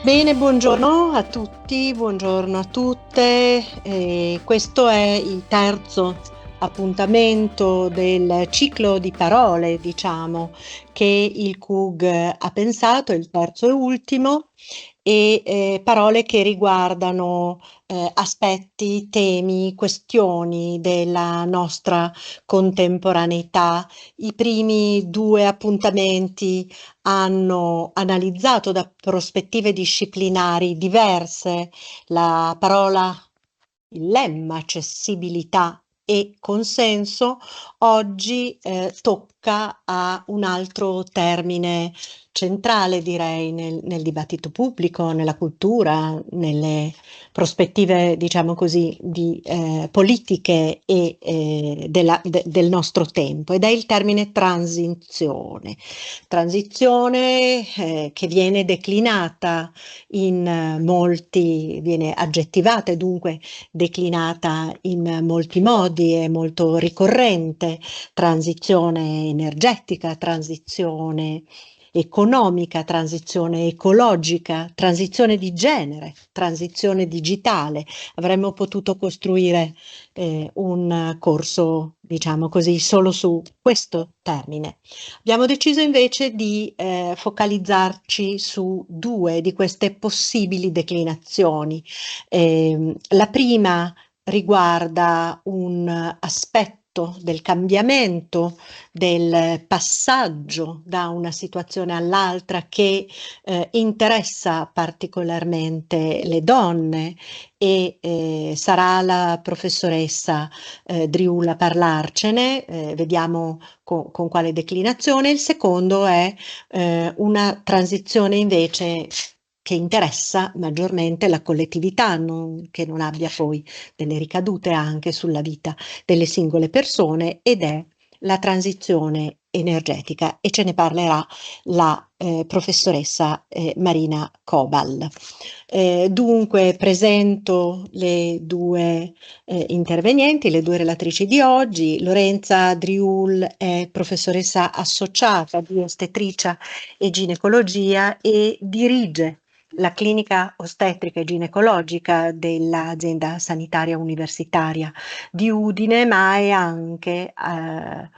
Bene, buongiorno a tutti, buongiorno a tutte. Questo è il terzo appuntamento del ciclo di parole, diciamo, che il CUG ha pensato, il terzo e ultimo, e parole che riguardano aspetti, temi, questioni della nostra contemporaneità. I primi due appuntamenti hanno analizzato da prospettive disciplinari diverse la parola, il lemma accessibilità e consenso. Oggi tocca a un altro termine centrale, direi, nel dibattito pubblico, nella cultura, nelle prospettive, diciamo così, di politiche e del nostro tempo, ed è il termine transizione. Transizione che viene declinata viene aggettivata e dunque declinata in molti modi, è molto ricorrente: transizione energetica, transizione economica, transizione ecologica, transizione di genere, transizione digitale. Avremmo potuto costruire un corso, diciamo così, solo su questo termine. Abbiamo deciso invece di focalizzarci su due di queste possibili declinazioni. La prima riguarda un aspetto del cambiamento, del passaggio da una situazione all'altra che interessa particolarmente le donne, e sarà la professoressa Driulla a parlarcene. Vediamo con quale declinazione. Il secondo è una transizione invece che interessa maggiormente la collettività, che non abbia poi delle ricadute anche sulla vita delle singole persone, ed è la transizione energetica, e ce ne parlerà la professoressa Marina Cobal. Dunque presento le due intervenienti, le due relatrici di oggi. Lorenza Driul è professoressa associata di ostetricia e ginecologia e dirige la clinica ostetrica e ginecologica dell'azienda sanitaria universitaria di Udine, ma è anche alla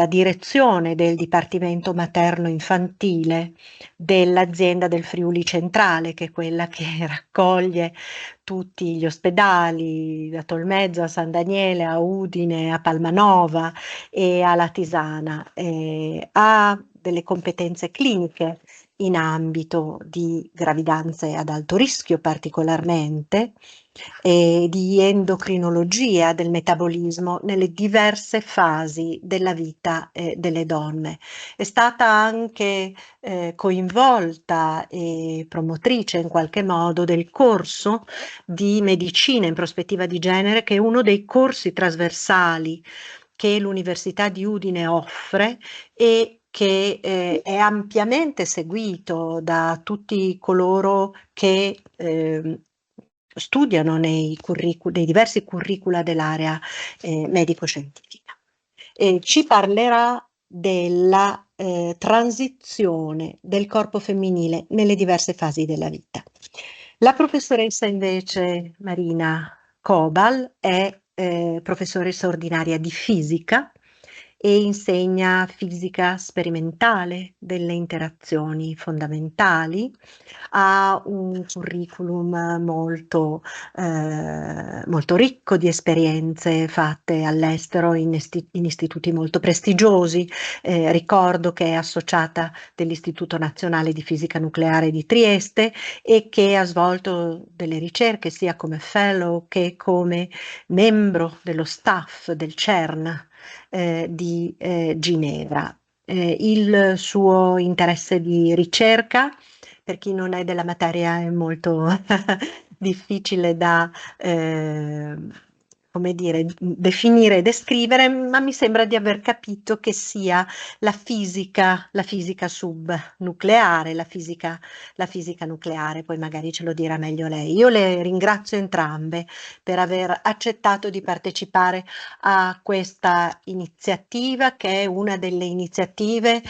direzione del Dipartimento Materno-Infantile dell'azienda del Friuli Centrale, che è quella che raccoglie tutti gli ospedali, da Tolmezzo a San Daniele, a Udine, a Palmanova e a Latisana. Ha delle competenze cliniche in ambito di gravidanze ad alto rischio particolarmente, di endocrinologia del metabolismo nelle diverse fasi della vita delle donne. È stata anche coinvolta e promotrice in qualche modo del corso di medicina in prospettiva di genere, che è uno dei corsi trasversali che l'Università di Udine offre e che è ampiamente seguito da tutti coloro che studiano nei diversi curricula dell'area medico-scientifica. Ci parlerà della transizione del corpo femminile nelle diverse fasi della vita. La professoressa invece Marina Cobal è professoressa ordinaria di fisica e insegna fisica sperimentale delle interazioni fondamentali. Ha un curriculum molto ricco di esperienze fatte all'estero in istituti molto prestigiosi. Ricordo che è associata dell'Istituto Nazionale di Fisica Nucleare di Trieste e che ha svolto delle ricerche sia come fellow che come membro dello staff del CERN di Ginevra. Il suo interesse di ricerca, per chi non è della materia, è molto difficile da come dire, definire e descrivere, ma mi sembra di aver capito che sia la fisica subnucleare, la fisica nucleare. Poi magari ce lo dirà meglio lei. Io le ringrazio entrambe per aver accettato di partecipare a questa iniziativa, che è una delle iniziative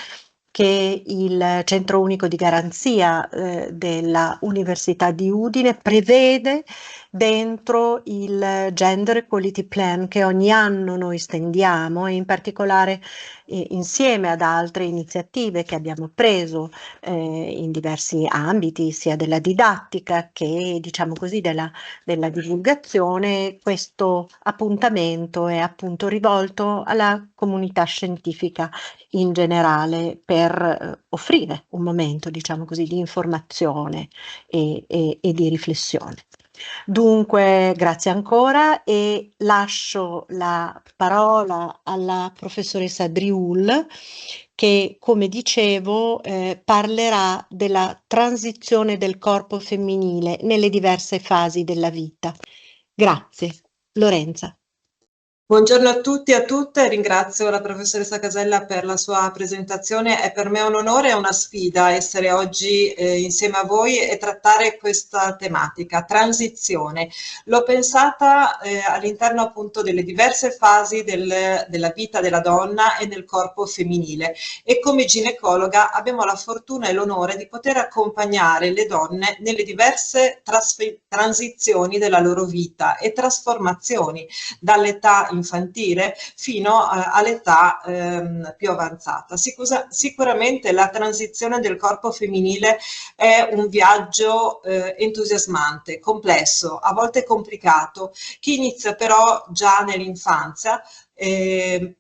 che il Centro Unico di Garanzia della Università di Udine prevede dentro il Gender Equality Plan che ogni anno noi stendiamo, e in particolare insieme ad altre iniziative che abbiamo preso in diversi ambiti, sia della didattica che, diciamo così, della divulgazione. Questo appuntamento è appunto rivolto alla comunità scientifica in generale per offrire un momento, diciamo così, di informazione e di riflessione. Dunque, grazie ancora e lascio la parola alla professoressa Driul che, come dicevo, parlerà della transizione del corpo femminile nelle diverse fasi della vita. Grazie. Lorenza. Buongiorno a tutti e a tutte, ringrazio la professoressa Casella per la sua presentazione. È per me un onore e una sfida essere oggi insieme a voi e trattare questa tematica, transizione. L'ho pensata all'interno appunto delle diverse fasi della vita della donna e del corpo femminile, e come ginecologa abbiamo la fortuna e l'onore di poter accompagnare le donne nelle diverse transizioni della loro vita e trasformazioni dall'età infantile fino all'età più avanzata. Sicuramente la transizione del corpo femminile è un viaggio entusiasmante, complesso, a volte complicato, che inizia però già nell'infanzia.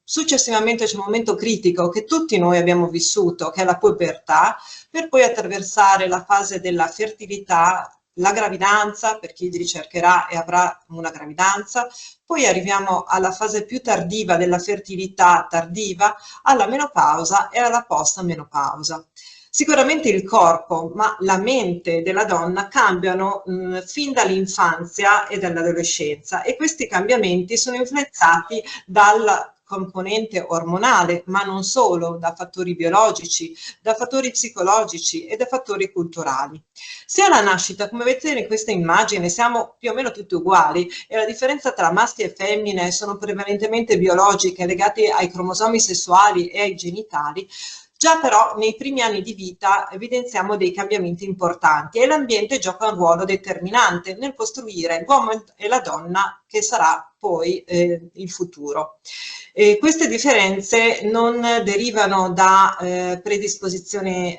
Successivamente c'è un momento critico che tutti noi abbiamo vissuto, che è la pubertà, per poi attraversare la fase della fertilità, la gravidanza, per chi ricercherà e avrà una gravidanza, poi arriviamo alla fase più tardiva della fertilità tardiva, alla menopausa e alla post-menopausa. Sicuramente il corpo, ma la mente della donna cambiano fin dall'infanzia e dall'adolescenza, e questi cambiamenti sono influenzati dal componente ormonale, ma non solo, da fattori biologici, da fattori psicologici e da fattori culturali. Sia alla nascita, come vedete in questa immagine, siamo più o meno tutti uguali, e la differenza tra maschi e femmine sono prevalentemente biologiche, legate ai cromosomi sessuali e ai genitali. Già però nei primi anni di vita evidenziamo dei cambiamenti importanti, e l'ambiente gioca un ruolo determinante nel costruire l'uomo e la donna che sarà poi il futuro. Queste differenze non derivano da predisposizioni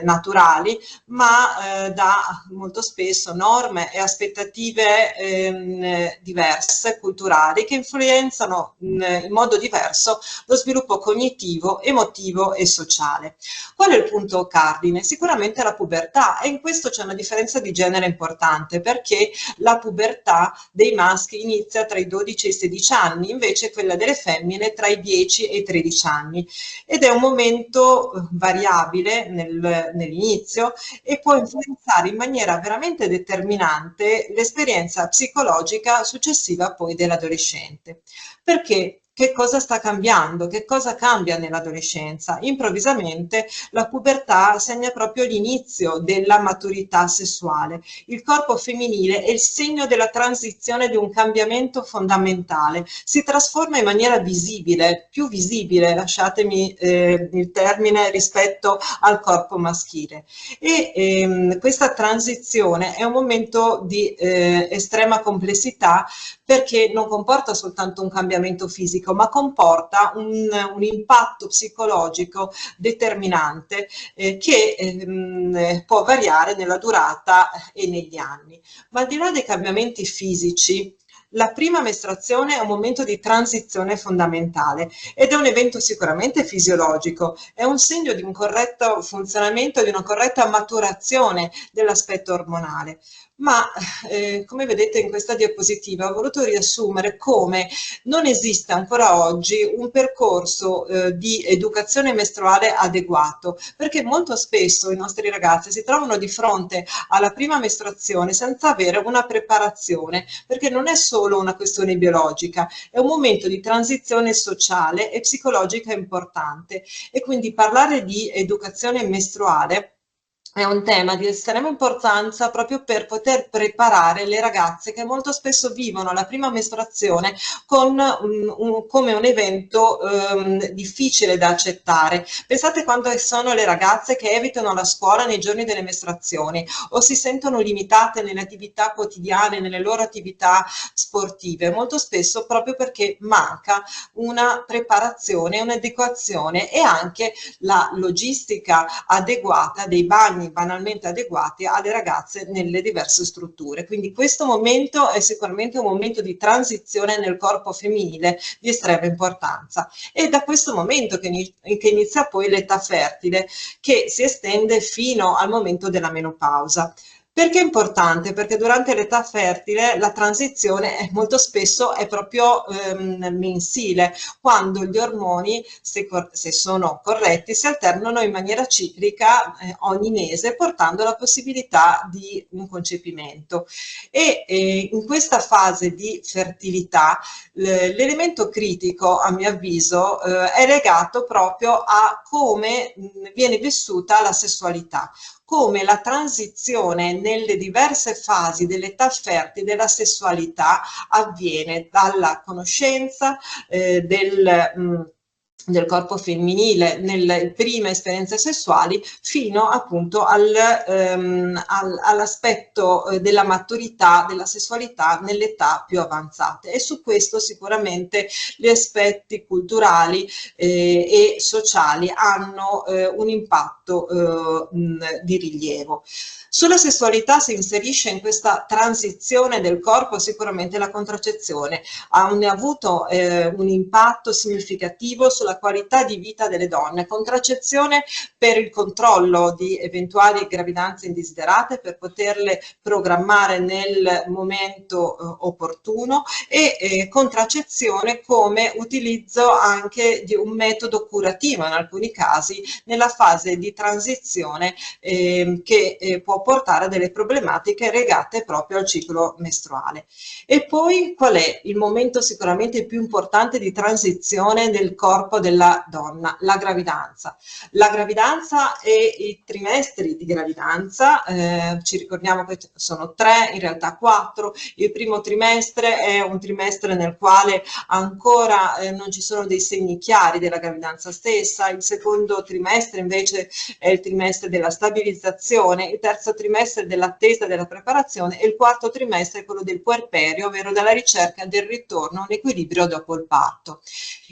naturali, ma da molto spesso norme e aspettative diverse, culturali, che influenzano in modo diverso lo sviluppo cognitivo, emotivo e sociale. Qual è il punto cardine? Sicuramente la pubertà, e in questo c'è una differenza di genere importante, perché la pubertà dei maschi inizia tra i 12 e i 16 anni, invece quella delle femmine tra i 10 e i 13 anni, ed è un momento variabile nell'inizio e può influenzare in maniera veramente determinante l'esperienza psicologica successiva poi dell'adolescente. Perché? Che cosa sta cambiando? Che cosa cambia nell'adolescenza? Improvvisamente la pubertà segna proprio l'inizio della maturità sessuale. Il corpo femminile è il segno della transizione di un cambiamento fondamentale. Si trasforma in maniera visibile, più visibile, lasciatemi il termine, rispetto al corpo maschile. E questa transizione è un momento di estrema complessità, perché non comporta soltanto un cambiamento fisico, ma comporta un impatto psicologico determinante che può variare nella durata e negli anni. Ma al di là dei cambiamenti fisici, la prima mestruazione è un momento di transizione fondamentale ed è un evento sicuramente fisiologico, è un segno di un corretto funzionamento, di una corretta maturazione dell'aspetto ormonale. Ma come vedete in questa diapositiva ho voluto riassumere come non esiste ancora oggi un percorso di educazione mestruale adeguato, perché molto spesso i nostri ragazzi si trovano di fronte alla prima mestruazione senza avere una preparazione, perché non è solo una questione biologica, è un momento di transizione sociale e psicologica importante, e quindi parlare di educazione mestruale è un tema di estrema importanza proprio per poter preparare le ragazze che molto spesso vivono la prima mestruazione con come un evento difficile da accettare. Pensate quando sono le ragazze che evitano la scuola nei giorni delle mestruazioni o si sentono limitate nelle attività quotidiane, nelle loro attività sportive, molto spesso proprio perché manca una preparazione, un'adeguazione e anche la logistica adeguata dei bagni banalmente adeguati alle ragazze nelle diverse strutture. Quindi questo momento è sicuramente un momento di transizione nel corpo femminile di estrema importanza. È da questo momento che inizia poi l'età fertile, che si estende fino al momento della menopausa. Perché è importante? Perché durante l'età fertile la transizione molto spesso è proprio mensile, quando gli ormoni, se sono corretti, si alternano in maniera ciclica ogni mese, portando alla possibilità di un concepimento. E in questa fase di fertilità l'elemento critico, a mio avviso, è legato proprio a come viene vissuta la sessualità, come la transizione nelle diverse fasi dell'età fertile della sessualità avviene dalla conoscenza del corpo femminile nelle prime esperienze sessuali fino appunto all'aspetto della maturità della sessualità nell'età più avanzate, e su questo sicuramente gli aspetti culturali e sociali hanno un impatto di rilievo. Sulla sessualità si inserisce in questa transizione del corpo sicuramente la contraccezione. Ha avuto un impatto significativo sulla qualità di vita delle donne. Contraccezione per il controllo di eventuali gravidanze indesiderate, per poterle programmare nel momento opportuno, e contraccezione come utilizzo anche di un metodo curativo in alcuni casi nella fase di transizione che può portare a delle problematiche legate proprio al ciclo mestruale. E poi qual è il momento sicuramente più importante di transizione del corpo della donna? La gravidanza. La gravidanza e i trimestri di gravidanza, ci ricordiamo che sono 3, in realtà 4. Il primo trimestre è un trimestre nel quale ancora non ci sono dei segni chiari della gravidanza stessa. Il secondo trimestre invece è il trimestre della stabilizzazione, il terzo trimestre dell'attesa della preparazione e il quarto trimestre è quello del puerperio, ovvero della ricerca del ritorno a un equilibrio dopo il parto.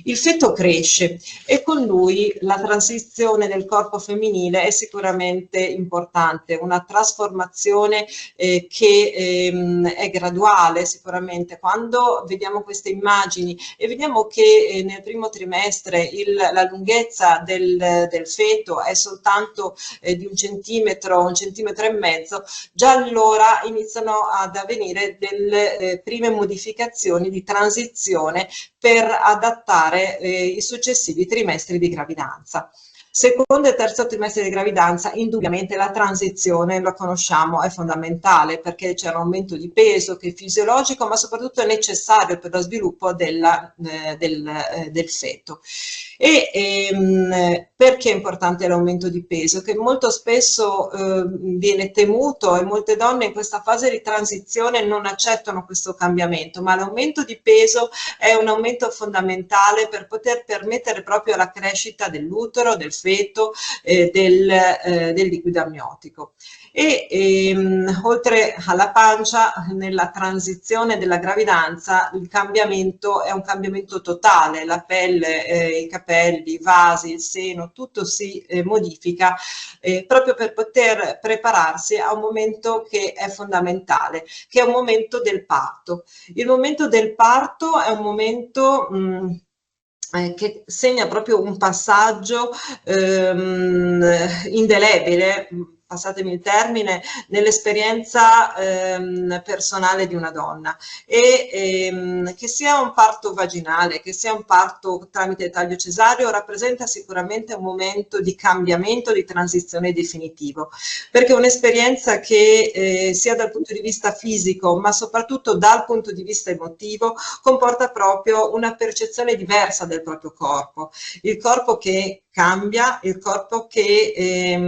Il feto cresce e con lui la transizione del corpo femminile è sicuramente importante, una trasformazione che è graduale sicuramente. Quando vediamo queste immagini e vediamo che nel primo trimestre la lunghezza del feto è soltanto di un centimetro e mezzo, già allora iniziano ad avvenire delle prime modificazioni di transizione per adattare i successivi trimestri di gravidanza. Secondo e terzo trimestre di gravidanza, indubbiamente la transizione, lo conosciamo, è fondamentale perché c'è un aumento di peso che è fisiologico, ma soprattutto è necessario per lo sviluppo del feto. Perché è importante l'aumento di peso? Che molto spesso viene temuto e molte donne in questa fase di transizione non accettano questo cambiamento, ma l'aumento di peso è un aumento fondamentale per poter permettere proprio la crescita dell'utero, del feto, del liquido amniotico. Oltre alla pancia, nella transizione della gravidanza il cambiamento è un cambiamento totale, la pelle, i capelli, i vasi, il seno, tutto si modifica proprio per poter prepararsi a un momento che è fondamentale, che è un momento del parto. Il momento del parto è un momento che segna proprio un passaggio indelebile, passatemi il termine, nell'esperienza personale di una donna, e che sia un parto vaginale, che sia un parto tramite taglio cesareo, rappresenta sicuramente un momento di cambiamento, di transizione definitivo, perché è un'esperienza che sia dal punto di vista fisico, ma soprattutto dal punto di vista emotivo, comporta proprio una percezione diversa del proprio corpo, il corpo che cambia, il corpo che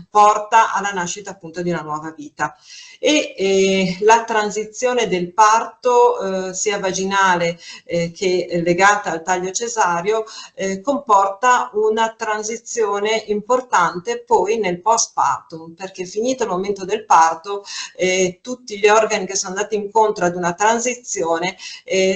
porta alla nascita appunto di una nuova vita. E la transizione del parto sia vaginale che legata al taglio cesareo comporta una transizione importante poi nel postpartum, perché finito il momento del parto tutti gli organi che sono andati incontro ad una transizione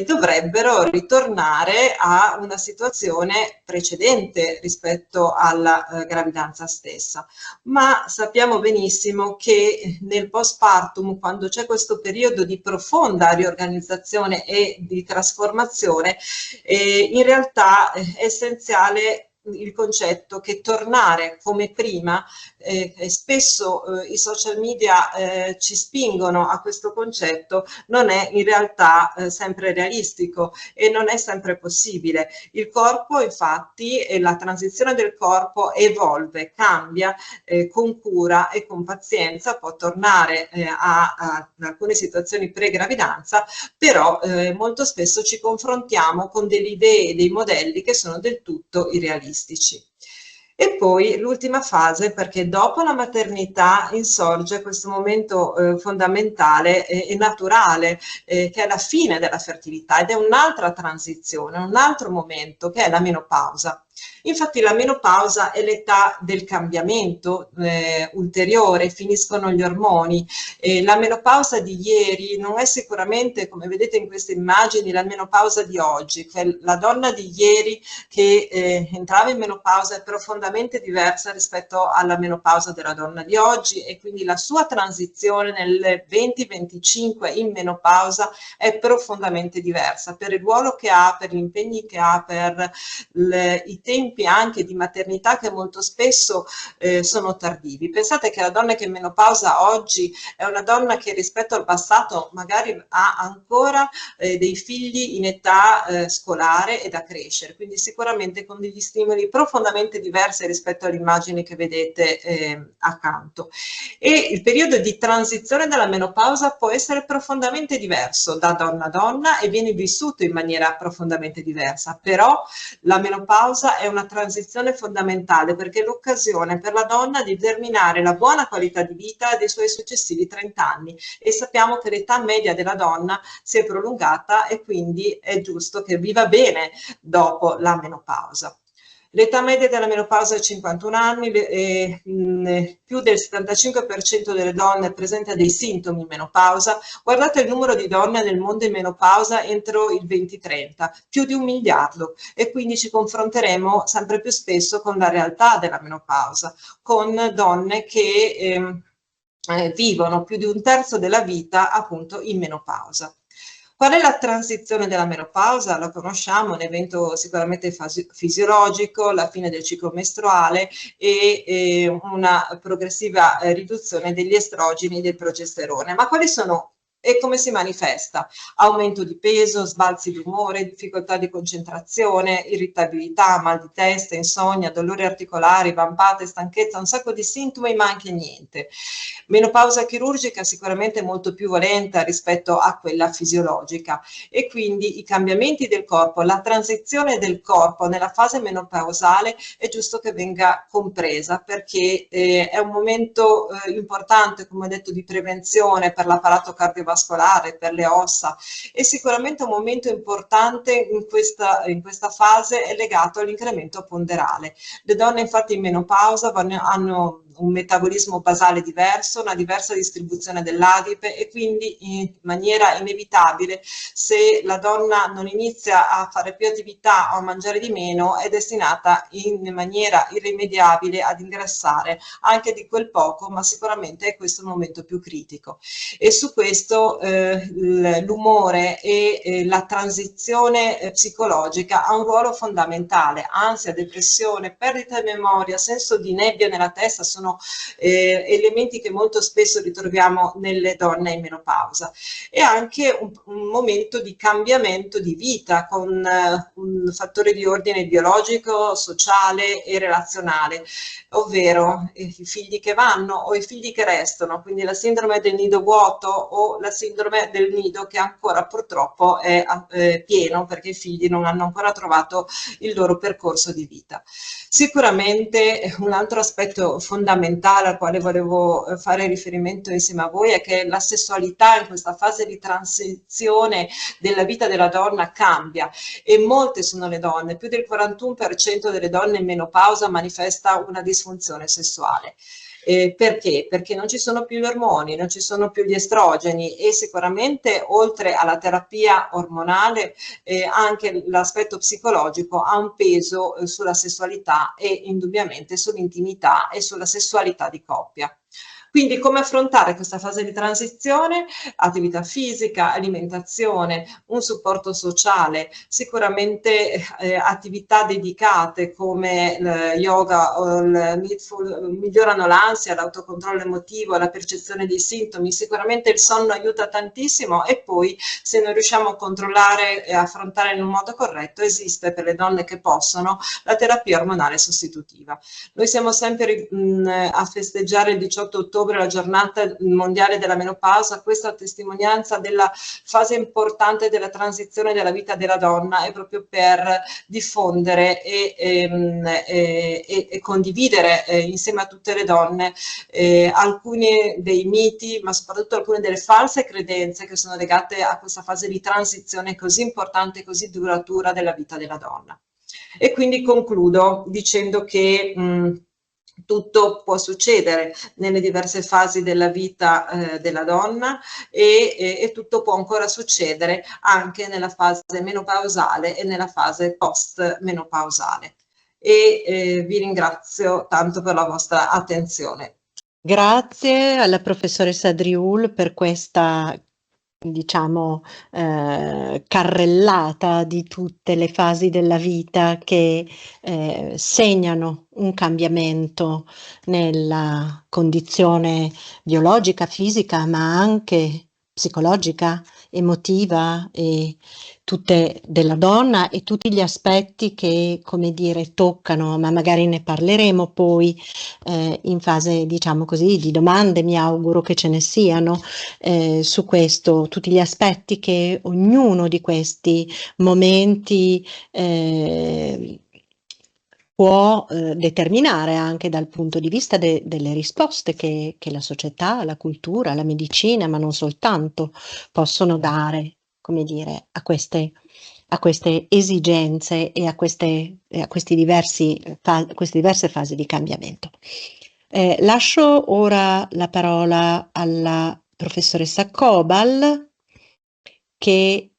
dovrebbero ritornare a una situazione precedente rispetto alla gravidanza stessa. Ma sappiamo benissimo che nel postpartum, quando c'è questo periodo di profonda riorganizzazione e di trasformazione, in realtà è essenziale il concetto che tornare come prima, spesso i social media ci spingono a questo concetto, non è in realtà sempre realistico e non è sempre possibile. Il corpo infatti e la transizione del corpo evolve, cambia con cura e con pazienza, può tornare a alcune situazioni pre-gravidanza, però molto spesso ci confrontiamo con delle idee e dei modelli che sono del tutto irrealistici. E poi l'ultima fase, perché dopo la maternità insorge questo momento fondamentale e naturale, che è la fine della fertilità, ed è un'altra transizione, un altro momento che è la menopausa. Infatti la menopausa è l'età del cambiamento ulteriore, finiscono gli ormoni. La menopausa di ieri non è sicuramente, come vedete in queste immagini, la menopausa di oggi. La donna di ieri che entrava in menopausa è profondamente diversa rispetto alla menopausa della donna di oggi, e quindi la sua transizione nel 2025 in menopausa è profondamente diversa per il ruolo che ha, per gli impegni che ha, per i tempi anche di maternità che molto spesso sono tardivi. Pensate che la donna che è in menopausa oggi è una donna che rispetto al passato magari ha ancora dei figli in età scolare e da crescere, quindi sicuramente con degli stimoli profondamente diversi rispetto alle immagini che vedete accanto. E il periodo di transizione della menopausa può essere profondamente diverso da donna a donna e viene vissuto in maniera profondamente diversa, però la menopausa è una transizione fondamentale perché è l'occasione per la donna di determinare la buona qualità di vita dei suoi successivi 30 anni, e sappiamo che l'età media della donna si è prolungata e quindi è giusto che viva bene dopo la menopausa. L'età media della menopausa è 51 anni e più del 75% delle donne presenta dei sintomi in menopausa. Guardate il numero di donne nel mondo in menopausa entro il 2030, più di 1 miliardo, e quindi ci confronteremo sempre più spesso con la realtà della menopausa, con donne che vivono più di un terzo della vita appunto in menopausa. Qual è la transizione della menopausa? La conosciamo, un evento sicuramente fisiologico, la fine del ciclo mestruale e una progressiva riduzione degli estrogeni e del progesterone. Ma quali sono e come si manifesta? Aumento di peso, sbalzi di umore, difficoltà di concentrazione, irritabilità, mal di testa, insonnia, dolori articolari, vampate, stanchezza, un sacco di sintomi, ma anche niente. Menopausa chirurgica sicuramente molto più violenta rispetto a quella fisiologica, e quindi i cambiamenti del corpo, la transizione del corpo nella fase menopausale è giusto che venga compresa, perché è un momento importante, come ho detto, di prevenzione per l'apparato cardiovascolare, per le ossa, e sicuramente un momento importante in questa fase è legato all'incremento ponderale. Le donne infatti in menopausa hanno un metabolismo basale diverso, una diversa distribuzione dell'adipe, e quindi in maniera inevitabile, se la donna non inizia a fare più attività o a mangiare di meno, è destinata in maniera irrimediabile ad ingrassare anche di quel poco, ma sicuramente è questo il momento più critico. E su questo l'umore e la transizione psicologica ha un ruolo fondamentale. Ansia, depressione, perdita di memoria, senso di nebbia nella testa sono sono elementi che molto spesso ritroviamo nelle donne in menopausa. E anche un momento di cambiamento di vita con un fattore di ordine biologico, sociale e relazionale, ovvero i figli che vanno o i figli che restano, quindi la sindrome del nido vuoto o la sindrome del nido che ancora purtroppo è pieno perché i figli non hanno ancora trovato il loro percorso di vita. Sicuramente un altro aspetto fondamentale al quale volevo fare riferimento insieme a voi è che la sessualità in questa fase di transizione della vita della donna cambia e molte sono le donne, più del 41% delle donne in menopausa manifesta una disfunzione sessuale. Perché? Perché non ci sono più gli ormoni, non ci sono più gli estrogeni e sicuramente oltre alla terapia ormonale anche l'aspetto psicologico ha un peso sulla sessualità e indubbiamente sull'intimità e sulla sessualità di coppia. Quindi come affrontare questa fase di transizione? Attività fisica, alimentazione, un supporto sociale, sicuramente attività dedicate come yoga o il mindful migliorano l'ansia, l'autocontrollo emotivo, la percezione dei sintomi, sicuramente il sonno aiuta tantissimo e poi se non riusciamo a controllare e affrontare in un modo corretto esiste per le donne che possono la terapia ormonale sostitutiva. Noi siamo sempre a festeggiare il 18 ottobre la giornata mondiale della menopausa, questa è testimonianza della fase importante della transizione della vita della donna e proprio per diffondere e condividere insieme a tutte le donne alcuni dei miti, ma soprattutto alcune delle false credenze che sono legate a questa fase di transizione così importante e così duratura della vita della donna. E quindi concludo dicendo che tutto può succedere nelle diverse fasi della vita della donna e tutto può ancora succedere anche nella fase menopausale e nella fase post-menopausale. Vi ringrazio tanto per la vostra attenzione. Grazie alla professoressa Driul per questa, diciamo, carrellata di tutte le fasi della vita che segnano un cambiamento nella condizione biologica, fisica, ma anche psicologica, emotiva e tutte della donna e tutti gli aspetti che, come dire, toccano, ma magari ne parleremo poi in fase, diciamo così, di domande, mi auguro che ce ne siano su questo, tutti gli aspetti che ognuno di questi momenti può determinare anche dal punto di vista delle risposte che la società, la cultura, la medicina, ma non soltanto, possono dare, come dire, a queste esigenze e a queste diverse fasi di cambiamento. Lascio ora la parola alla professoressa Cobal che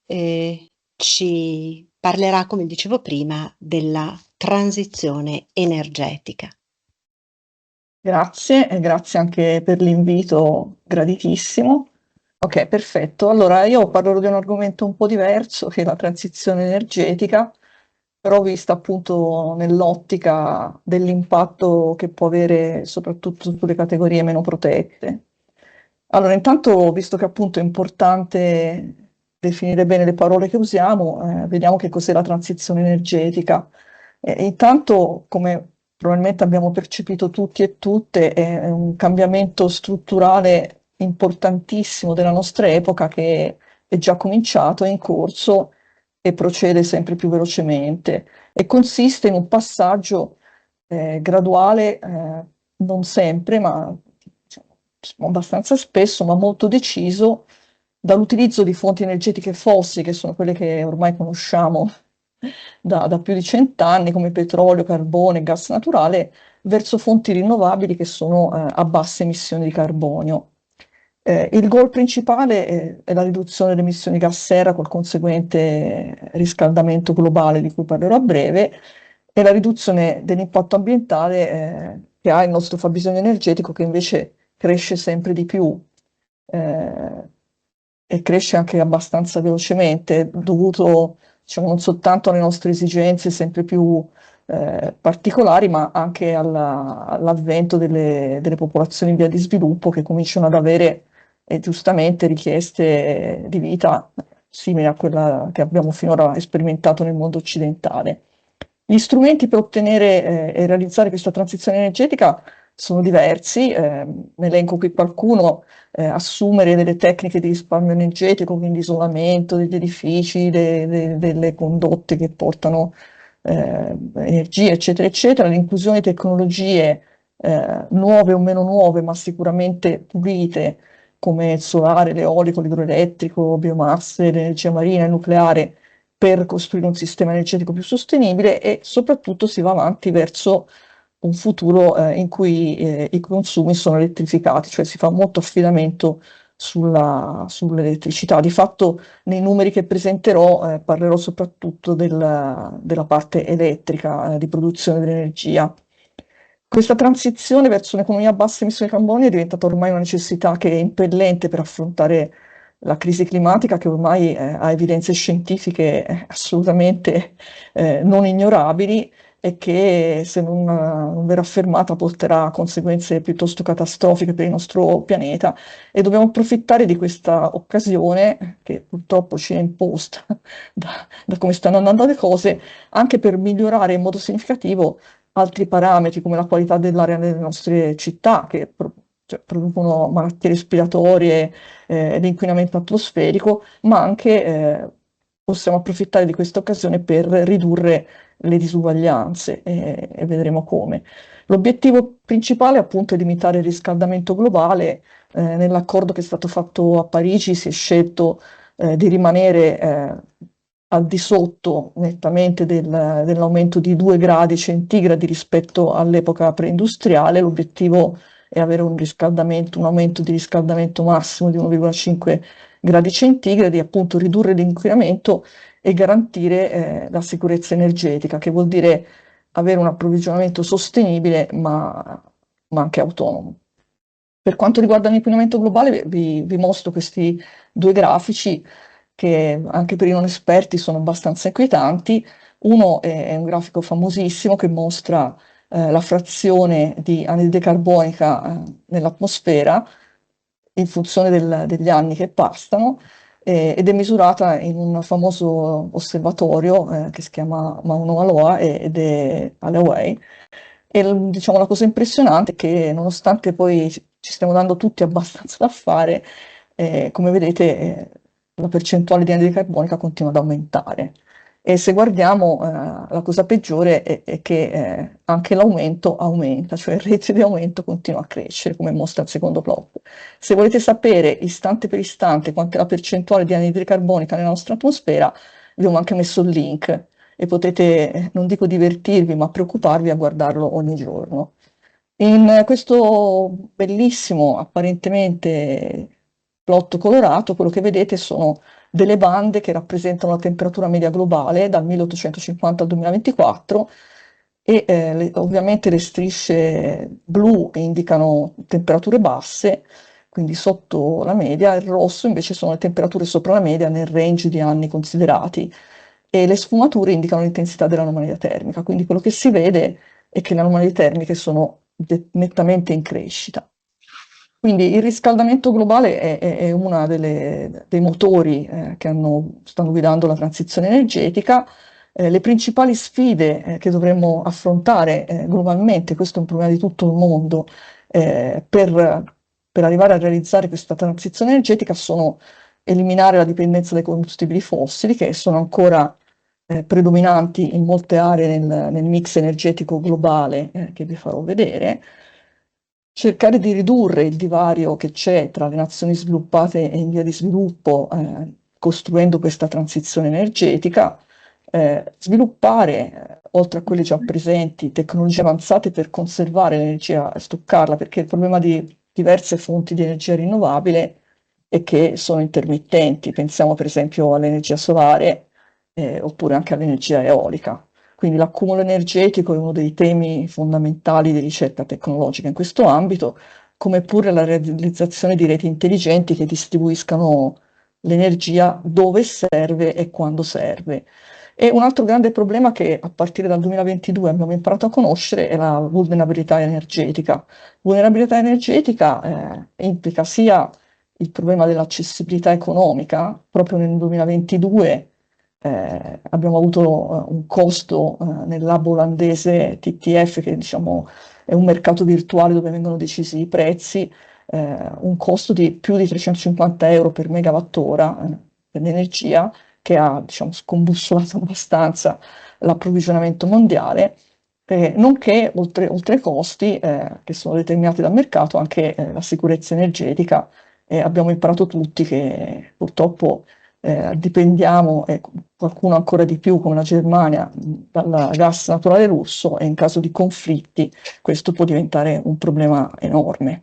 ci parlerà, come dicevo prima, della transizione energetica. Grazie e grazie anche per l'invito graditissimo. Ok, perfetto. Allora io parlerò di un argomento un po' diverso che è la transizione energetica, però vista appunto nell'ottica dell'impatto che può avere soprattutto sulle categorie meno protette. Allora, intanto, visto che appunto è importante definire bene le parole che usiamo, vediamo che cos'è la transizione energetica. Intanto, come probabilmente abbiamo percepito tutti e tutte, è un cambiamento strutturale importantissimo della nostra epoca che è già cominciato, è in corso e procede sempre più velocemente e consiste in un passaggio graduale, non sempre, ma diciamo, abbastanza spesso, ma molto deciso, dall'utilizzo di fonti energetiche fossili, che sono quelle che ormai conosciamo da più di 100 anni, come petrolio, carbone, gas naturale, verso fonti rinnovabili che sono a basse emissioni di carbonio. Il goal principale è la riduzione delle emissioni gas serra col conseguente riscaldamento globale di cui parlerò a breve e la riduzione dell'impatto ambientale che ha il nostro fabbisogno energetico che invece cresce sempre di più e cresce anche abbastanza velocemente dovuto diciamo, non soltanto alle nostre esigenze sempre più particolari, ma anche all'avvento delle popolazioni in via di sviluppo che cominciano ad avere giustamente richieste di vita simili a quella che abbiamo finora sperimentato nel mondo occidentale. Gli strumenti per ottenere e realizzare questa transizione energetica sono diversi, ne elenco qui qualcuno: assumere delle tecniche di risparmio energetico, quindi isolamento degli edifici, delle condotte che portano energia, eccetera, eccetera, l'inclusione di tecnologie nuove o meno nuove, ma sicuramente pulite, come il solare, l'eolico, l'idroelettrico, biomasse, l'energia marina, il nucleare, per costruire un sistema energetico più sostenibile, e soprattutto si va avanti verso un futuro in cui i consumi sono elettrificati, cioè si fa molto affidamento sull'elettricità. Di fatto, nei numeri che presenterò parlerò soprattutto della parte elettrica, di produzione dell'energia. Questa transizione verso un'economia a bassa emissioni di carbonio è diventata ormai una necessità che è impellente per affrontare la crisi climatica, che ormai ha evidenze scientifiche assolutamente non ignorabili, e che, se non verrà fermata, porterà a conseguenze piuttosto catastrofiche per il nostro pianeta. E dobbiamo approfittare di questa occasione, che purtroppo ci è imposta da come stanno andando le cose, anche per migliorare in modo significativo altri parametri, come la qualità dell'aria nelle nostre città, che cioè, producono malattie respiratorie ed inquinamento atmosferico, ma anche possiamo approfittare di questa occasione per ridurre le disuguaglianze, e vedremo come. L'obiettivo principale, appunto, è limitare il riscaldamento globale. Nell'accordo che è stato fatto a Parigi si è scelto di rimanere al di sotto nettamente dell'aumento di 2 gradi centigradi rispetto all'epoca preindustriale. L'obiettivo è avere un aumento di riscaldamento massimo di 1,5 gradi centigradi, appunto ridurre l'inquinamento e garantire la sicurezza energetica, che vuol dire avere un approvvigionamento sostenibile ma anche autonomo. Per quanto riguarda l'inquinamento globale, vi mostro questi 2 grafici che anche per i non esperti sono abbastanza inquietanti. Uno è un grafico famosissimo che mostra la frazione di anidride carbonica nell'atmosfera in funzione degli anni che passano, ed è misurata in un famoso osservatorio che si chiama Mauna Loa ed è alle Hawaii. E diciamo, la cosa impressionante è che, nonostante poi ci stiamo dando tutti abbastanza da fare, come vedete la percentuale di anidride carbonica continua ad aumentare. E se guardiamo, la cosa peggiore è che anche l'aumento aumenta, cioè il rate di aumento continua a crescere, come mostra il secondo plot. Se volete sapere istante per istante quanta è la percentuale di anidride carbonica nella nostra atmosfera, vi ho anche messo il link e potete, non dico divertirvi, ma preoccuparvi a guardarlo ogni giorno. In questo bellissimo, apparentemente, plot colorato, quello che vedete sono delle bande che rappresentano la temperatura media globale dal 1850 al 2024, e ovviamente le strisce blu indicano temperature basse, quindi sotto la media. Il rosso invece sono le temperature sopra la media nel range di anni considerati, e le sfumature indicano l'intensità dell'anomalia termica, quindi quello che si vede è che le anomalie termiche sono nettamente in crescita. Quindi il riscaldamento globale è uno dei motori che stanno guidando la transizione energetica. Le principali sfide che dovremmo affrontare globalmente, questo è un problema di tutto il mondo, per arrivare a realizzare questa transizione energetica, sono eliminare la dipendenza dai combustibili fossili, che sono ancora predominanti in molte aree nel mix energetico globale, che vi farò vedere. Cercare di ridurre il divario che c'è tra le nazioni sviluppate e in via di sviluppo, costruendo questa transizione energetica, sviluppare, oltre a quelle già presenti, tecnologie avanzate per conservare l'energia e stoccarla, perché il problema di diverse fonti di energia rinnovabile è che sono intermittenti. Pensiamo per esempio all'energia solare, oppure anche all'energia eolica. Quindi l'accumulo energetico è uno dei temi fondamentali di ricerca tecnologica in questo ambito, come pure la realizzazione di reti intelligenti che distribuiscano l'energia dove serve e quando serve. E un altro grande problema che a partire dal 2022 abbiamo imparato a conoscere è la vulnerabilità energetica. Vulnerabilità energetica implica sia il problema dell'accessibilità economica. Proprio nel 2022 abbiamo avuto un costo nel lab olandese TTF, che diciamo è un mercato virtuale dove vengono decisi i prezzi, un costo di più di 350 euro per megawattora per l'energia, che ha, diciamo, scombussolato abbastanza l'approvvigionamento mondiale, nonché, oltre ai costi che sono determinati dal mercato, anche la sicurezza energetica. Abbiamo imparato tutti che purtroppo dipendiamo, e qualcuno ancora di più, come la Germania, dal gas naturale russo, e in caso di conflitti questo può diventare un problema enorme.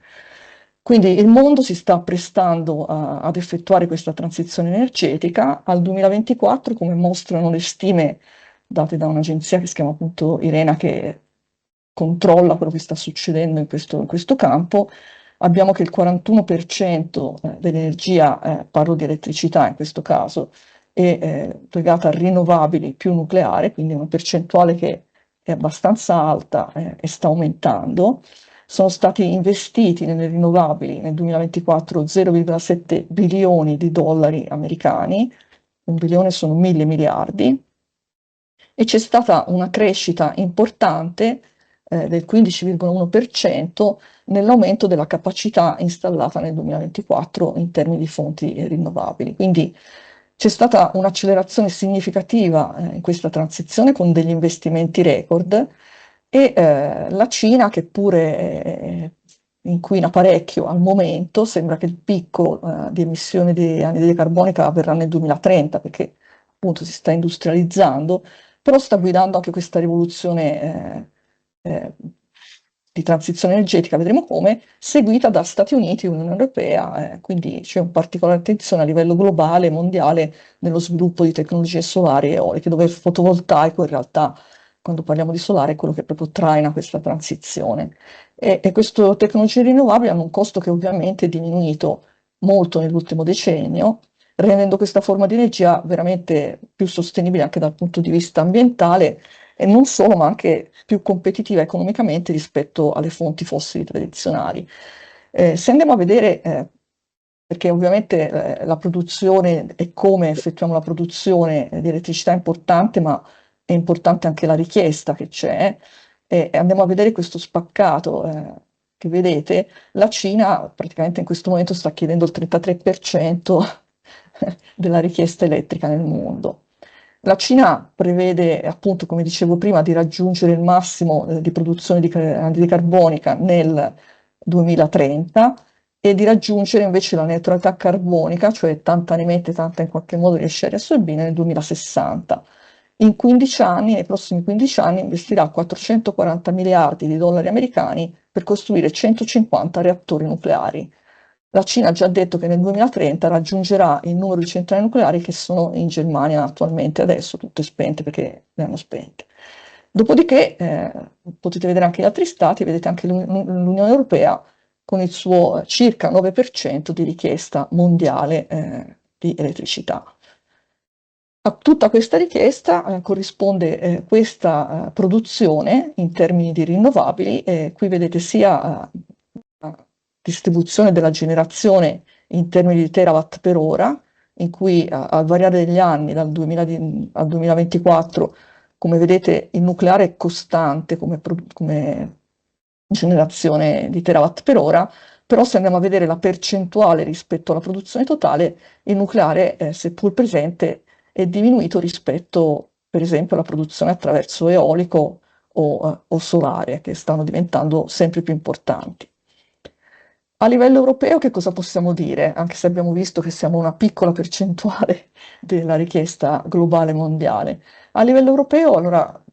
Quindi il mondo si sta prestando ad effettuare questa transizione energetica. Al 2024, come mostrano le stime date da un'agenzia che si chiama appunto IRENA, che controlla quello che sta succedendo in questo campo, abbiamo che il 41% dell'energia, parlo di elettricità in questo caso, è legata a rinnovabili più nucleare, quindi una percentuale che è abbastanza alta e sta aumentando. Sono stati investiti nelle rinnovabili nel 2024 0,7 bilioni di dollari americani, 1 bilione sono 1000 miliardi, e c'è stata una crescita importante del 15,1% nell'aumento della capacità installata nel 2024 in termini di fonti rinnovabili. Quindi c'è stata un'accelerazione significativa in questa transizione con degli investimenti record, e la Cina, che pure inquina parecchio al momento, sembra che il picco di emissione di anidride carbonica avverrà nel 2030, perché appunto si sta industrializzando, però sta guidando anche questa rivoluzione di transizione energetica, vedremo come, seguita da Stati Uniti e Unione Europea, quindi c'è un particolare attenzione a livello globale, mondiale, nello sviluppo di tecnologie solari e eoliche, dove il fotovoltaico in realtà, quando parliamo di solare, è quello che proprio traina questa transizione. E queste tecnologie rinnovabili hanno un costo che ovviamente è diminuito molto nell'ultimo decennio, rendendo questa forma di energia veramente più sostenibile anche dal punto di vista ambientale, e non solo, ma anche più competitiva economicamente rispetto alle fonti fossili tradizionali. Se andiamo a vedere, perché ovviamente la produzione e come effettuiamo la produzione di elettricità è importante, ma è importante anche la richiesta che c'è, e andiamo a vedere questo spaccato che vedete. La Cina praticamente in questo momento sta chiedendo il 33% della richiesta elettrica nel mondo. La Cina prevede, appunto, come dicevo prima, di raggiungere il massimo di produzione di anidride carbonica nel 2030 e di raggiungere invece la neutralità carbonica, cioè tanta ne emette, tanta in qualche modo riesce a riassorbire, nel 2060. In 15 anni, nei prossimi 15 anni, investirà 440 miliardi di dollari americani per costruire 150 reattori nucleari. La Cina ha già detto che nel 2030 raggiungerà il numero di centrali nucleari che sono in Germania attualmente, adesso tutte spente perché le hanno spente. Dopodiché potete vedere anche gli altri stati, vedete anche l'Unione Europea con il suo circa 9% di richiesta mondiale di elettricità. A tutta questa richiesta corrisponde questa produzione in termini di rinnovabili. Qui vedete sia la distribuzione della generazione in termini di terawatt per ora, in cui al variare degli anni, dal 2000 al 2024, come vedete il nucleare è costante come generazione di terawatt per ora, però se andiamo a vedere la percentuale rispetto alla produzione totale, il nucleare, seppur presente, è diminuito rispetto, per esempio, alla produzione attraverso eolico o solare, che stanno diventando sempre più importanti. A livello europeo che cosa possiamo dire? Anche se abbiamo visto che siamo una piccola percentuale della richiesta globale mondiale. A livello europeo, allora,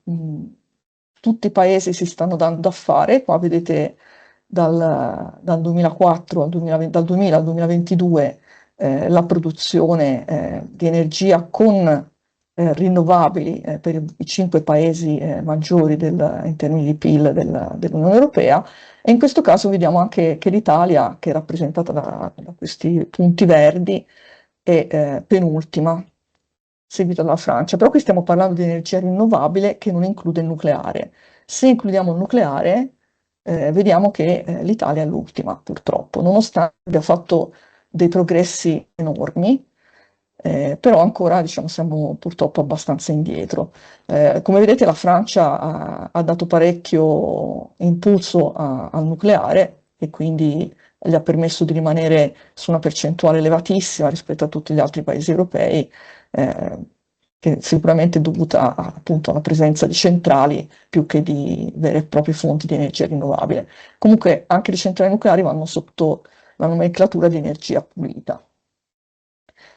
tutti i paesi si stanno dando a fare. Qua vedete dal 2004 al 2020, dal 2000 al 2022 la produzione di energia con rinnovabili per i 5 paesi maggiori in termini di PIL dell'Unione Europea, e in questo caso vediamo anche che l'Italia, che è rappresentata da questi punti verdi, è penultima. seguita dalla Francia. Però qui stiamo parlando di energia rinnovabile che non include il nucleare. Se includiamo il nucleare, vediamo che l'Italia è l'ultima, purtroppo, nonostante abbia fatto dei progressi enormi, però ancora diciamo, siamo purtroppo abbastanza indietro. Come vedete la Francia ha dato parecchio impulso al nucleare e quindi gli ha permesso di rimanere su una percentuale elevatissima rispetto a tutti gli altri paesi europei, che sicuramente è dovuta appunto alla presenza di centrali più che di vere e proprie fonti di energia rinnovabile. Comunque anche le centrali nucleari vanno sotto la nomenclatura di energia pulita.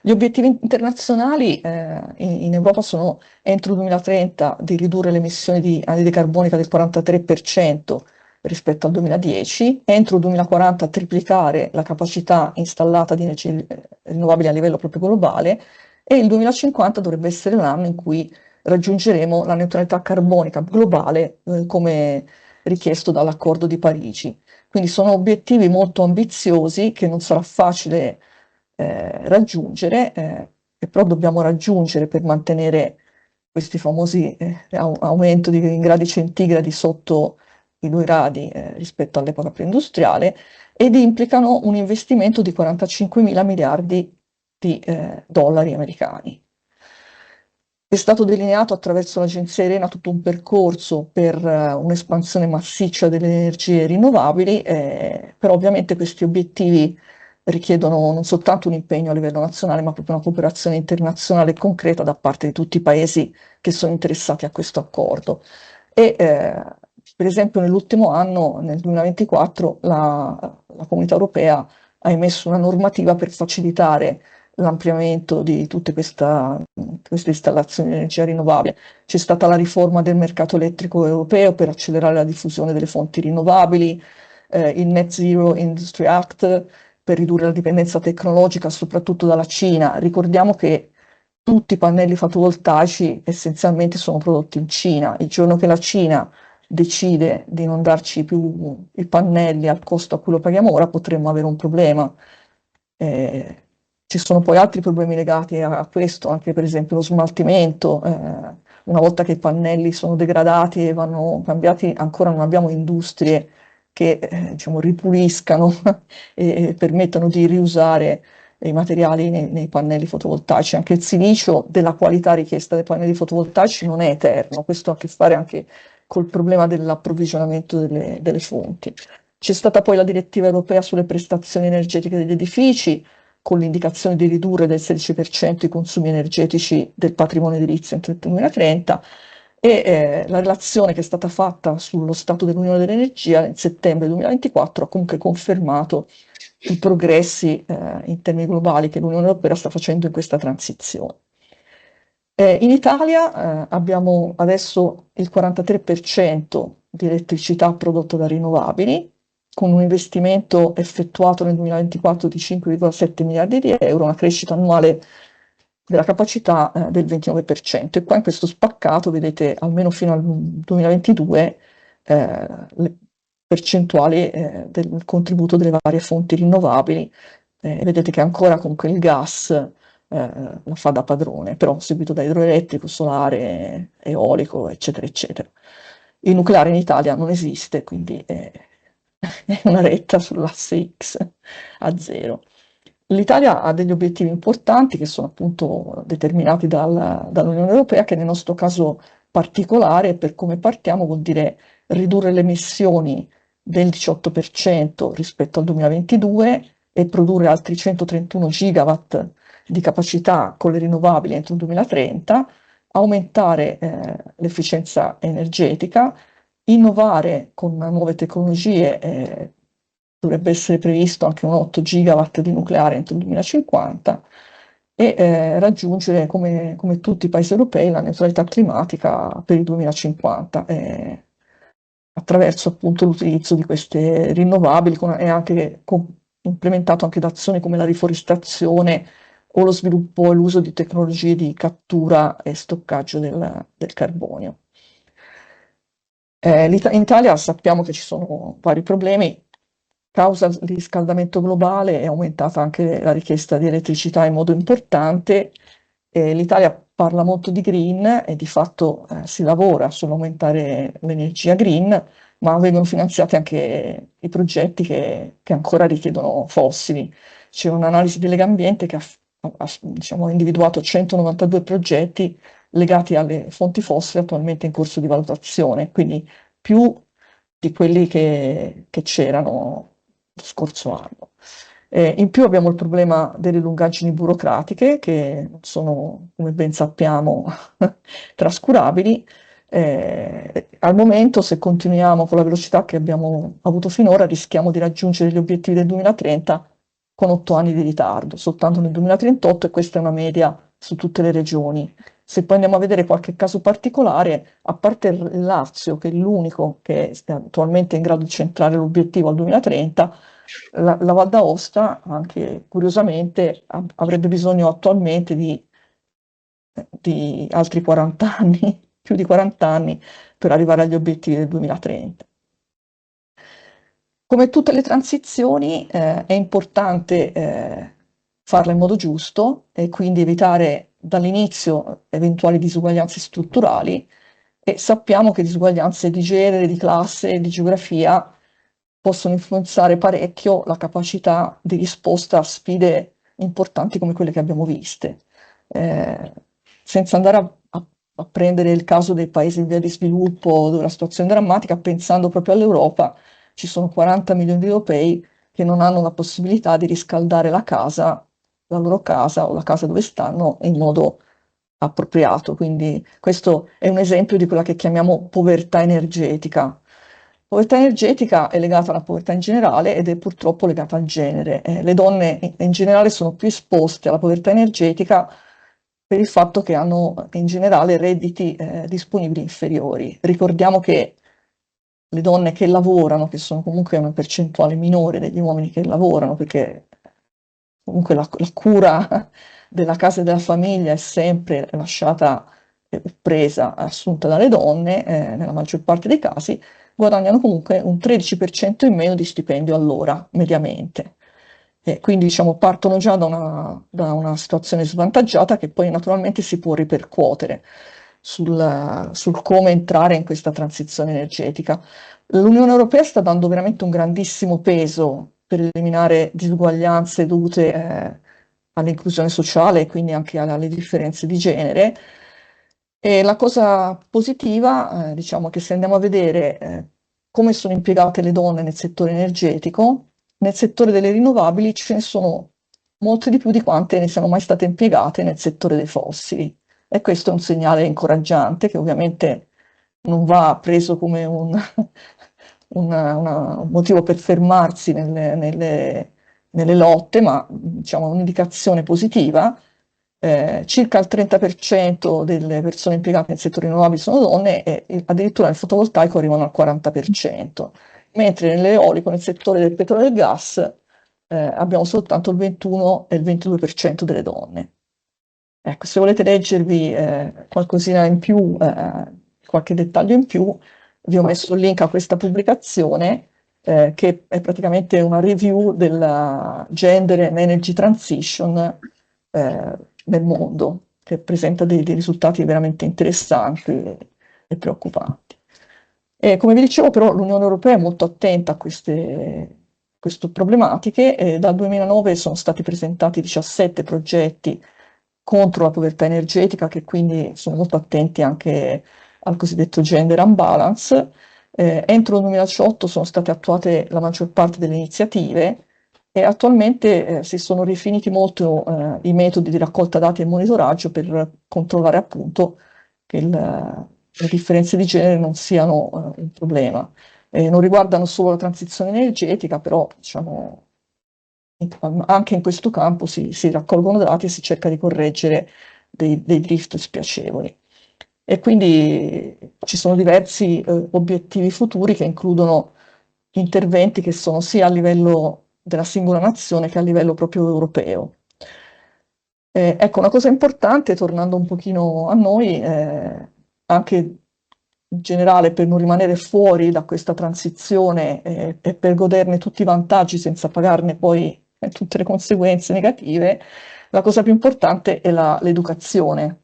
Gli obiettivi internazionali in Europa sono entro il 2030 di ridurre le emissioni di anidride carbonica del 43% rispetto al 2010, entro il 2040 triplicare la capacità installata di energie rinnovabili a livello proprio globale e il 2050 dovrebbe essere l'anno in cui raggiungeremo la neutralità carbonica globale come richiesto dall'Accordo di Parigi. Quindi sono obiettivi molto ambiziosi che non sarà facile raggiungere, che però dobbiamo raggiungere per mantenere questi famosi aumento in gradi centigradi sotto i 2 gradi rispetto all'epoca preindustriale ed implicano un investimento di 45 mila miliardi di dollari americani. È stato delineato attraverso l'Agenzia Irena tutto un percorso per un'espansione massiccia delle energie rinnovabili, però ovviamente questi obiettivi richiedono non soltanto un impegno a livello nazionale, ma proprio una cooperazione internazionale concreta da parte di tutti i paesi che sono interessati a questo accordo. E, per esempio nell'ultimo anno, nel 2024, la Comunità Europea ha emesso una normativa per facilitare l'ampliamento di tutte queste installazioni di energia rinnovabile. C'è stata la riforma del mercato elettrico europeo per accelerare la diffusione delle fonti rinnovabili, il Net Zero Industry Act per ridurre la dipendenza tecnologica soprattutto dalla Cina. Ricordiamo che tutti i pannelli fotovoltaici essenzialmente sono prodotti in Cina. Il giorno che la Cina decide di non darci più i pannelli al costo a cui lo paghiamo ora, potremmo avere un problema. Ci sono poi altri problemi legati a questo, anche per esempio lo smaltimento. Una volta che i pannelli sono degradati e vanno cambiati, ancora non abbiamo industrie che diciamo, ripuliscano e permettano di riusare i materiali nei pannelli fotovoltaici. Anche il silicio della qualità richiesta dai pannelli fotovoltaici non è eterno, questo ha a che fare anche col problema dell'approvvigionamento delle fonti. C'è stata poi la direttiva europea sulle prestazioni energetiche degli edifici, con l'indicazione di ridurre del 16% i consumi energetici del patrimonio edilizio entro il 2030 e la relazione che è stata fatta sullo stato dell'Unione dell'Energia nel settembre 2024 ha comunque confermato i progressi in termini globali che l'Unione Europea sta facendo in questa transizione. In Italia abbiamo adesso il 43% di elettricità prodotta da rinnovabili, con un investimento effettuato nel 2024 di 5,7 miliardi di euro, una crescita annuale della capacità del 29%. E qua in questo spaccato vedete almeno fino al 2022 le percentuali del contributo delle varie fonti rinnovabili. Vedete che ancora comunque il gas la fa da padrone, però seguito da idroelettrico, solare, eolico, eccetera, eccetera. Il nucleare in Italia non esiste, quindi è una retta sull'asse X a zero. L'Italia ha degli obiettivi importanti che sono appunto determinati dall'Unione Europea, che nel nostro caso particolare, per come partiamo, vuol dire ridurre le emissioni del 18% rispetto al 2022 e produrre altri 131 gigawatt di capacità con le rinnovabili entro il 2030, aumentare l'efficienza energetica, innovare con nuove tecnologie, dovrebbe essere previsto anche un 8 gigawatt di nucleare entro il 2050 e raggiungere, come tutti i paesi europei, la neutralità climatica per il 2050, attraverso appunto l'utilizzo di queste rinnovabili e anche implementato anche da azioni come la riforestazione o lo sviluppo e l'uso di tecnologie di cattura e stoccaggio del carbonio. In Italia sappiamo che ci sono vari problemi. Causa il riscaldamento globale è aumentata anche la richiesta di elettricità in modo importante. L'Italia parla molto di green e di fatto si lavora sull'aumentare l'energia green, ma vengono finanziati anche i progetti che ancora richiedono fossili. C'è un'analisi di Legambiente che diciamo, ha individuato 192 progetti legati alle fonti fossili attualmente in corso di valutazione, quindi più di quelli che c'erano lo scorso anno. In più abbiamo il problema delle lungaggini burocratiche che non sono, come ben sappiamo, trascurabili. Al momento, se continuiamo con la velocità che abbiamo avuto finora, rischiamo di raggiungere gli obiettivi del 2030 con 8 anni di ritardo, soltanto nel 2038, e questa è una media su tutte le regioni. Se poi andiamo a vedere qualche caso particolare, a parte il Lazio, che è l'unico che è attualmente in grado di centrare l'obiettivo al 2030, la Val d'Aosta, anche curiosamente, avrebbe bisogno attualmente di altri 40 anni, più di 40 anni, per arrivare agli obiettivi del 2030. Come tutte le transizioni, è importante farla in modo giusto e quindi evitare dall'inizio eventuali disuguaglianze strutturali, e sappiamo che disuguaglianze di genere, di classe, di geografia possono influenzare parecchio la capacità di risposta a sfide importanti come quelle che abbiamo viste. Senza andare a prendere il caso dei paesi in via di sviluppo dove la situazione è drammatica, pensando proprio all'Europa, ci sono 40 milioni di europei che non hanno la possibilità di riscaldare la loro casa o la casa dove stanno in modo appropriato. Quindi questo è un esempio di quella che chiamiamo povertà energetica. Povertà energetica è legata alla povertà in generale ed è purtroppo legata al genere. Le donne in generale sono più esposte alla povertà energetica per il fatto che hanno in generale redditi disponibili inferiori. Ricordiamo che le donne che lavorano, che sono comunque una percentuale minore degli uomini che lavorano, perché comunque la cura della casa e della famiglia è sempre lasciata presa, assunta dalle donne, nella maggior parte dei casi, guadagnano comunque un 13% in meno di stipendio all'ora, mediamente. Quindi diciamo, partono già da una situazione svantaggiata che poi naturalmente si può ripercuotere sul come entrare in questa transizione energetica. L'Unione Europea sta dando veramente un grandissimo peso per eliminare disuguaglianze dovute all'inclusione sociale e quindi anche alle differenze di genere. E la cosa positiva, diciamo che se andiamo a vedere come sono impiegate le donne nel settore energetico, nel settore delle rinnovabili ce ne sono molte di più di quante ne siano mai state impiegate nel settore dei fossili. E questo è un segnale incoraggiante che ovviamente non va preso come un motivo per fermarsi nelle lotte, ma diciamo un'indicazione positiva. Circa il 30% delle persone impiegate nel settore rinnovabile sono donne e addirittura nel fotovoltaico arrivano al 40%, mentre nell'eolico, nel settore del petrolio e del gas, abbiamo soltanto il 21 e il 22% delle donne. Ecco, se volete leggervi qualcosina in più, qualche dettaglio in più, vi ho messo il link a questa pubblicazione che è praticamente una review della Gender and Energy Transition nel mondo, che presenta dei risultati veramente interessanti e preoccupanti. E come vi dicevo, però, l'Unione Europea è molto attenta a queste problematiche. Dal 2009 sono stati presentati 17 progetti contro la povertà energetica, che quindi sono molto attenti anche al cosiddetto gender unbalance. Entro il 2018 sono state attuate la maggior parte delle iniziative e attualmente si sono rifiniti molto i metodi di raccolta dati e monitoraggio per controllare appunto che le differenze di genere non siano un problema. Non riguardano solo la transizione energetica, però diciamo, anche in questo campo si raccolgono dati e si cerca di correggere dei drift spiacevoli. E quindi ci sono diversi obiettivi futuri che includono interventi che sono sia a livello della singola nazione che a livello proprio europeo. Ecco, una cosa importante, tornando un pochino a noi, anche in generale per non rimanere fuori da questa transizione e per goderne tutti i vantaggi senza pagarne poi tutte le conseguenze negative, la cosa più importante è l'educazione.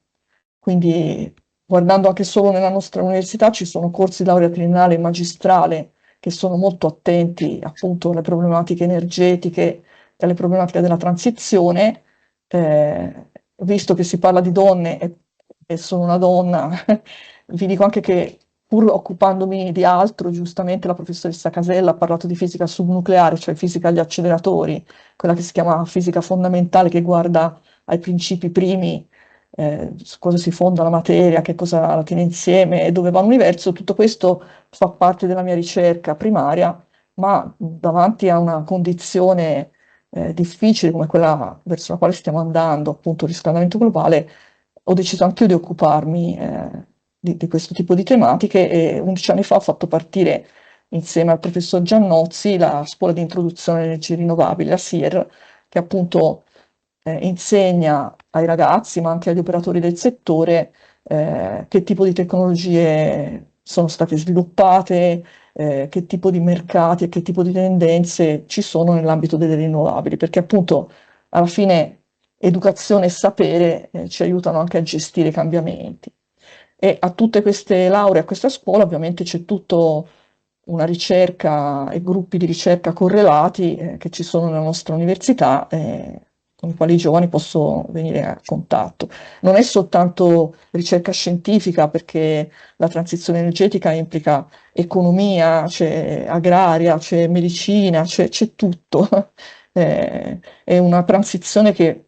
quindi guardando anche solo nella nostra università ci sono corsi di laurea triennale e magistrale che sono molto attenti appunto alle problematiche energetiche e alle problematiche della transizione. Visto che si parla di donne e sono una donna, vi dico anche che pur occupandomi di altro, giustamente la professoressa Casella ha parlato di fisica subnucleare, cioè fisica agli acceleratori, quella che si chiama fisica fondamentale, che guarda ai principi primi, su cosa si fonda la materia, che cosa la tiene insieme e dove va l'universo. Tutto questo fa parte della mia ricerca primaria, ma davanti a una condizione difficile come quella verso la quale stiamo andando, appunto il riscaldamento globale, ho deciso anch'io di occuparmi di questo tipo di tematiche e 11 anni fa ho fatto partire insieme al professor Giannozzi la scuola di introduzione alle energie rinnovabili, la SIR, che appunto insegna ai ragazzi ma anche agli operatori del settore che tipo di tecnologie sono state sviluppate, che tipo di mercati e che tipo di tendenze ci sono nell'ambito delle rinnovabili, perché appunto alla fine educazione e sapere ci aiutano anche a gestire i cambiamenti. E a tutte queste lauree, a questa scuola, ovviamente c'è tutto una ricerca e gruppi di ricerca correlati che ci sono nella nostra università, con i quali i giovani possono venire a contatto. Non è soltanto ricerca scientifica, perché la transizione energetica implica economia, c'è agraria, c'è medicina, c'è tutto. È una transizione che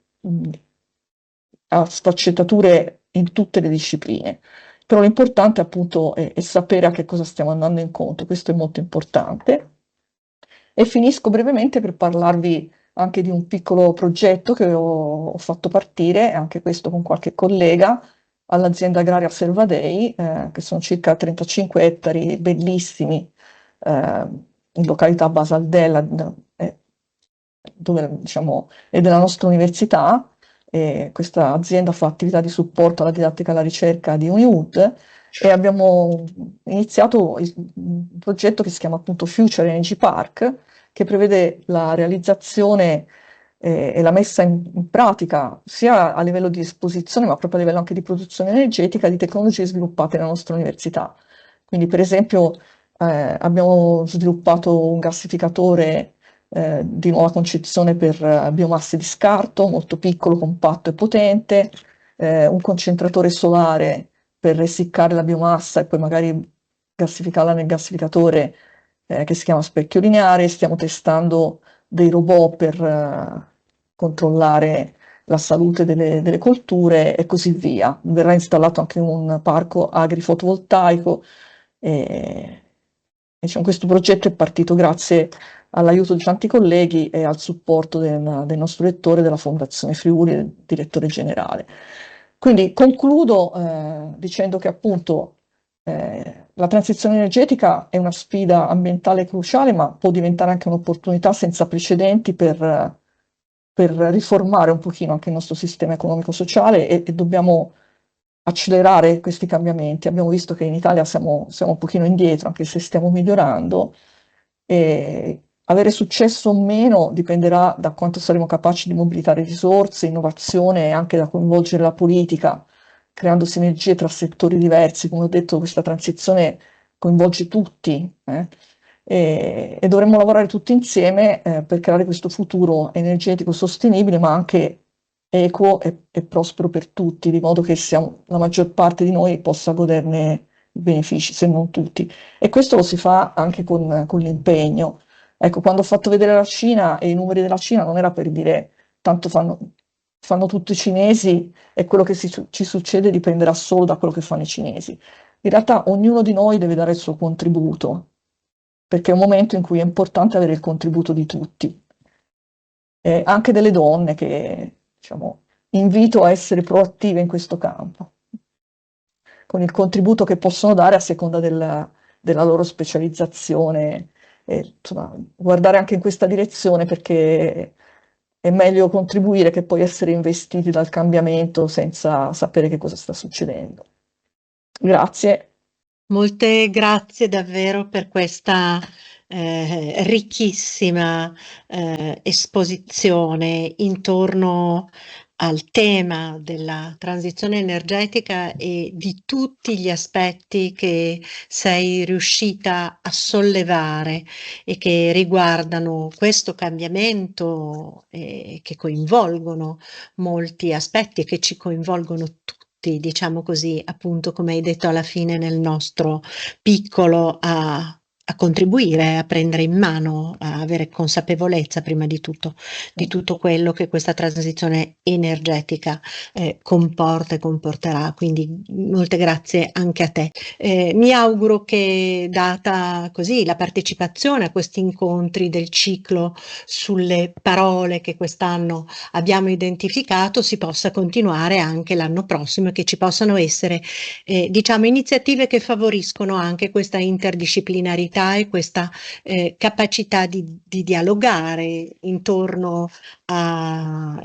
ha sfaccettature in tutte le discipline. Però l'importante appunto è sapere a che cosa stiamo andando incontro, questo è molto importante. E finisco brevemente per parlarvi anche di un piccolo progetto che ho fatto partire, anche questo con qualche collega, all'azienda agraria Servadei, che sono circa 35 ettari bellissimi, in località Basaldella, dove diciamo è della nostra università. E questa azienda fa attività di supporto alla didattica e alla ricerca di UniUd e abbiamo iniziato un progetto che si chiama appunto Future Energy Park, che prevede la realizzazione e la messa in pratica sia a livello di esposizione ma proprio a livello anche di produzione energetica di tecnologie sviluppate nella nostra università. Quindi per esempio abbiamo sviluppato un gassificatore di nuova concezione per biomasse di scarto, molto piccolo, compatto e potente, un concentratore solare per essiccare la biomassa e poi magari gassificarla nel gassificatore che si chiama specchio lineare. Stiamo testando dei robot per controllare la salute delle colture e così via. Verrà installato anche un parco agrifotovoltaico e diciamo, questo progetto è partito grazie all'aiuto di tanti colleghi e al supporto del nostro rettore della Fondazione Friuli, il direttore generale. Quindi concludo dicendo che appunto la transizione energetica è una sfida ambientale cruciale, ma può diventare anche un'opportunità senza precedenti per riformare un pochino anche il nostro sistema economico-sociale e dobbiamo accelerare questi cambiamenti. Abbiamo visto che in Italia siamo un pochino indietro, anche se stiamo migliorando, e avere successo o meno dipenderà da quanto saremo capaci di mobilitare risorse, innovazione e anche da coinvolgere la politica, creando sinergie tra settori diversi. Come ho detto, questa transizione coinvolge tutti, e dovremmo lavorare tutti insieme per creare questo futuro energetico sostenibile, ma anche equo e prospero per tutti, di modo che la maggior parte di noi possa goderne i benefici, se non tutti. E questo lo si fa anche con l'impegno. Ecco, quando ho fatto vedere la Cina e i numeri della Cina non era per dire tanto fanno tutto i cinesi e quello che ci succede dipenderà solo da quello che fanno i cinesi. In realtà ognuno di noi deve dare il suo contributo, perché è un momento in cui è importante avere il contributo di tutti, anche delle donne che diciamo, invito a essere proattive in questo campo, con il contributo che possono dare a seconda della loro specializzazione, e, insomma, guardare anche in questa direzione perché è meglio contribuire che poi essere investiti dal cambiamento senza sapere che cosa sta succedendo. Grazie. Molte grazie davvero per questa ricchissima esposizione intorno al tema della transizione energetica e di tutti gli aspetti che sei riuscita a sollevare e che riguardano questo cambiamento e che coinvolgono molti aspetti e che ci coinvolgono tutti, diciamo così, appunto come hai detto alla fine nel nostro piccolo a contribuire, a prendere in mano, a avere consapevolezza prima di tutto quello che questa transizione energetica comporta e comporterà. Quindi molte grazie anche a te. Mi auguro che, data così la partecipazione a questi incontri del ciclo sulle parole che quest'anno abbiamo identificato, si possa continuare anche l'anno prossimo e che ci possano essere diciamo iniziative che favoriscono anche questa interdisciplinarità e questa capacità di dialogare intorno a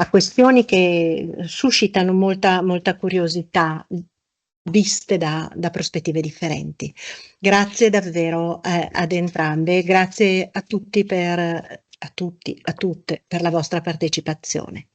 questioni che suscitano molta curiosità viste da prospettive differenti. Grazie davvero ad entrambe, grazie a tutti, a tutte per la vostra partecipazione.